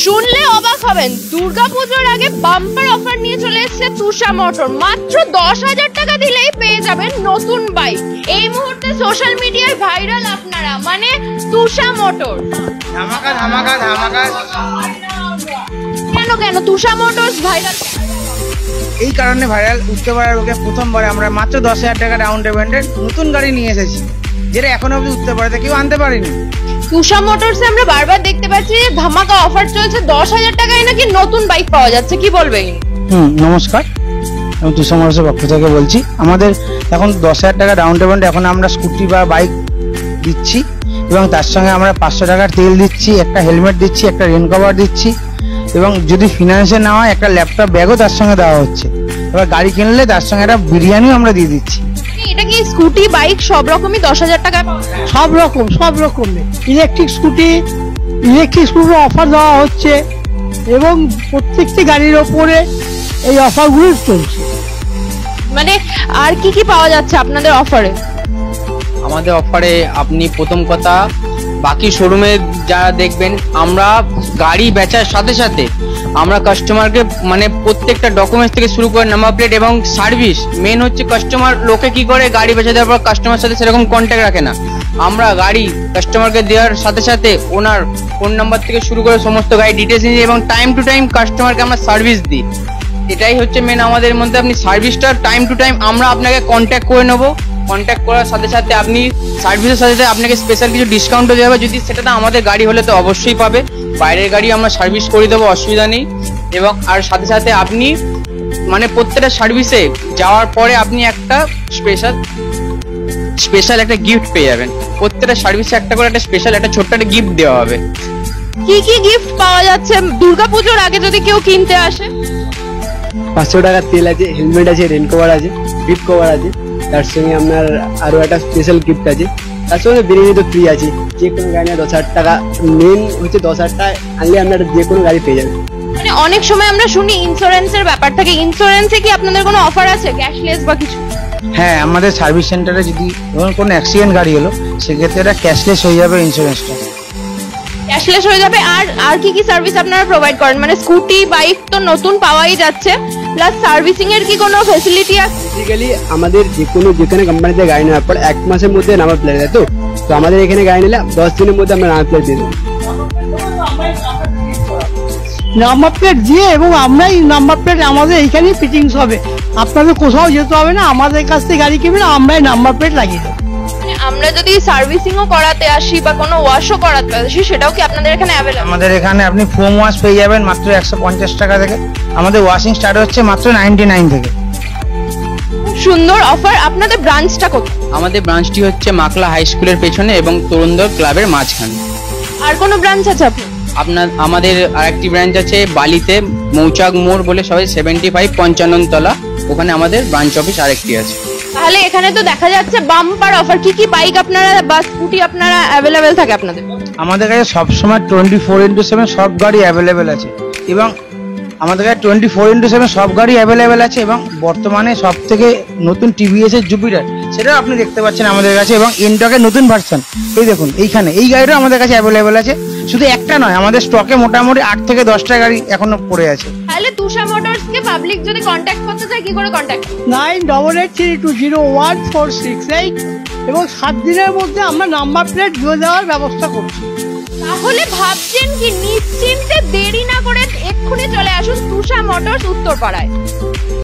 শুনলে অবাক হবেন, দুর্গাপুজোর আগে বাম্পার অফার নিয়ে চলে এসেছে তুষা মোটর। মাত্র 10,000 টাকা দিলেই পেয়ে যাবেন নতুন বাইক। এই মুহূর্তে সোশ্যাল মিডিয়ায় ভাইরাল আপনারা, মানে তুষা মোটর। ধামাকা ধামাকা ধামাকা। কেন কেন তুষা মোটরস ভাইরাল? এই কারণে ভাইরাল, উত্তরপাড়ার বুকে প্রথমবারে আমরা মাত্র 10,000 টাকা ডাউন পেমেন্টের নতুন গাড়ি নিয়ে এসেছি, যেটা এখনো অব্দি উত্তরপাড়াতে কেউ আনতে পারেনি। তুষা মোটরসে আমরা বারবার দেখতে পাচ্ছি যে ধামাকা অফার চলছে, 10,000 টাকায় নাকি নতুন বাইক পাওয়া যাচ্ছে, কি বলবেন? নমস্কার, আমি তুষা মোটরসের পক্ষ থেকে বলছি। আমাদের এখন 10,000 টাকা ডাউন পেমেন্ট, এখন আমরা স্কুটি বা বাইক দিচ্ছি এবং তার সঙ্গে আমরা 500 টাকার তেল দিচ্ছি, একটা হেলমেট দিচ্ছি, একটা রেন কভার দিচ্ছি এবং যদি ফিনান্সে না হয় একটা ল্যাপটপ ব্যাগও তার সঙ্গে দেওয়া হচ্ছে। এবার গাড়ি কিনলে তার সঙ্গে একটা বিরিয়ানিও আমরা দিয়ে দিচ্ছি। এটা কি স্কুটি বাইক সব রকমই 10,000 টাকা? সব রকমের ইলেকট্রিক স্কুটি অফার দেওয়া হচ্ছে এবং প্রত্যেকটি গাড়ির ওপরে এই অফারগুলো চলছে। মানে আর কি কি পাওয়া যাচ্ছে আপনাদের অফারে? আমাদের অফারে আপনি প্রথম কথা, বাকি শোরুমে যারা দেখবেন, আমরা গাড়ি বেচার সাথে সাথে আমরা কাস্টমারকে মানে প্রত্যেকটা ডকুমেন্টস থেকে শুরু করে নাম্বার প্লেট এবং সার্ভিস, মেন হচ্ছে কাস্টমার লোকে কি করে গাড়ি বেচা দেওয়ার পর কাস্টমার সাথে সেরকম কন্ট্যাক্ট রাখে না। আমরা গাড়ি কাস্টমারকে দেওয়ার সাথে সাথে ওনার ফোন নাম্বার থেকে শুরু করে সমস্ত গাড়ি ডিটেলস নিয়ে এবং টাইম টু টাইম কাস্টমারকে আমরা সার্ভিস দিই। এটাই হচ্ছে মেন আমাদের মধ্যে। আপনি সার্ভিসটা টাইম টু টাইম আমরা আপনাকে কন্ট্যাক্ট করে নেবো, কন্ট্যাক্ট করার সাথে সাথে আপনি সার্ভিসের সাথে সাথে আপনাকে স্পেশাল কিছু ডিসকাউন্টও দেওয়া হবে, যদি সেটা আমাদের গাড়ি হলে তো অবশ্যই পাবে। বাইরের গাড়ি আমরা সার্ভিস করে দেবো, অসুবিধা নেই। এবং আর সাথে সাথে আপনি মানে প্রত্যেকটা সার্ভিসে যাওয়ার পরে আপনি একটা স্পেশাল একটা গিফট পেয়ে যাবেন। প্রত্যেকটা সার্ভিসে একটা করে একটা স্পেশাল একটা ছোট্ট একটা গিফট দেওয়া হবে। কি কি গিফট পাওয়া যাচ্ছে দুর্গাপুজোর আগে যদি কেউ কিনতে আসে? 500 টাকার তেল আছে, হেলমেট আছে, রেন কভার আছে, গ্রিপ কভার আছে, তার সঙ্গে আপনার আরো একটা স্পেশাল গিফট আছে, তার সঙ্গে বিরিয়ানি তো ফ্রি আছে। যে কোনো গাড়ি 10,000 টাকা, মেন হচ্ছে 10,000 টাকা আনলে আপনারা যে কোনো গাড়ি পেয়ে যাবেন। মানে অনেক সময় আমরা শুনি ইন্স্যুরেন্সের ব্যাপার থাকে, ইন্স্যুরেন্সে কি আপনাদের কোনো অফার আছে, ক্যাশলেস বা কিছু? হ্যাঁ, আমাদের সার্ভিস সেন্টারে যদি ধরুন কোনো অ্যাক্সিডেন্ট গাড়ি হলো, সেক্ষেত্রে এটা ক্যাশলেস হয়ে যাবে, ইন্স্যুরেন্সটা ক্যাশলেস হয়ে যাবে। আর কি কি সার্ভিস আপনারা প্রোভাইড করেন? মানে স্কুটি বাইক তো নতুন পাওয়াই যাচ্ছে, প্লাস সার্ভিসিং এর কি কোনো ফ্যাসিলিটি আছে? বেসিক্যালি আমাদের যেখানে কোম্পানিতে গাড়ি নেওয়ার পর 1 মাসের মধ্যে নাম্বার প্লেট দেয়, তো আমাদের এখানে গাড়ি নিলে 10 দিনের মধ্যে আমরা নাম্বার প্লেট দিয়ে দেবো। নাম্বার প্লেট দিয়ে এবং আমরাই নাম্বার প্লেট আমাদের এইখানেই ফিটিংস হবে, আপনাদের কোথাও যেতে হবে না। আমাদের কাছ থেকে গাড়ি কিনবেন, আমরাই নাম্বার প্লেট লাগিয়ে দেবো। আমরা যদি সার্ভিসিংও করাতে আসি বা কোনো ওয়াশও করাতে আসি, সেটাও কি আপনাদের এখানে অ্যাভেলেবল? আমাদের এখানে আপনি ফোম ওয়াশ পেয়ে যাবেন মাত্র 150 টাকা থেকে। আমাদের ওয়াশিং স্টার্ট হচ্ছে মাত্র 99 থেকে। সুন্দর অফার। আপনাদের ব্রাঞ্চটা কোথায়? আমাদের ব্রাঞ্চটি হচ্ছে মাকলা হাই স্কুলের পেছনে এবং তরুণদল ক্লাবের মাঝখানে। আর কোনো ব্রাঞ্চ আছে আমাদের আরেকটি ব্রাঞ্চ আছে বালিতে, মৌচাক মোড় বলে সবাই 75 55 তলা, ওখানে আমাদের ব্রাঞ্চ অফিস আরেকটি আছে। তাহলে এখানে তো দেখা যাচ্ছে বাম্পার অফার। কি কি বাইক আপনারা বা স্কুটি আপনারা অ্যাভেলেবেল থাকে আপনাদের? আমাদের কাছে সবসময় 24x7 সব গাড়ি অ্যাভেলেবেল আছে এবং আমাদের কাছে 24x7 সব গাড়ি অ্যাভেলেবেল আছে এবং বর্তমানে সব থেকে নতুন টিভিএস এর জুপিটার, সেটাও আপনি দেখতে পাচ্ছেন আমাদের কাছে, এবং এনটকের নতুন ভার্সন এই দেখুন এইখানে, এই গাড়িটাও আমাদের কাছে অ্যাভেলেবেল আছে। শুধু একটা নয়, আমাদের স্টকে মোটামুটি 8 থেকে 10টা গাড়ি এখনো পড়ে আছে। তাহলে তুষা মোটরস কে পাবলিক যদি কন্ট্যাক্ট করতে চায়, কি করে কন্ট্যাক্ট? 9883201468 এবং 7 দিনের মধ্যে আমরা নাম্বার প্লেট দিয়ে দেওয়ার ব্যবস্থা করছি। তাহলে ভাবছেন কি, নিশ্চিন্তে দেরি না করে এক্ষুনি চলে আসুন তুষা মোটরস উত্তরপাড়ায়।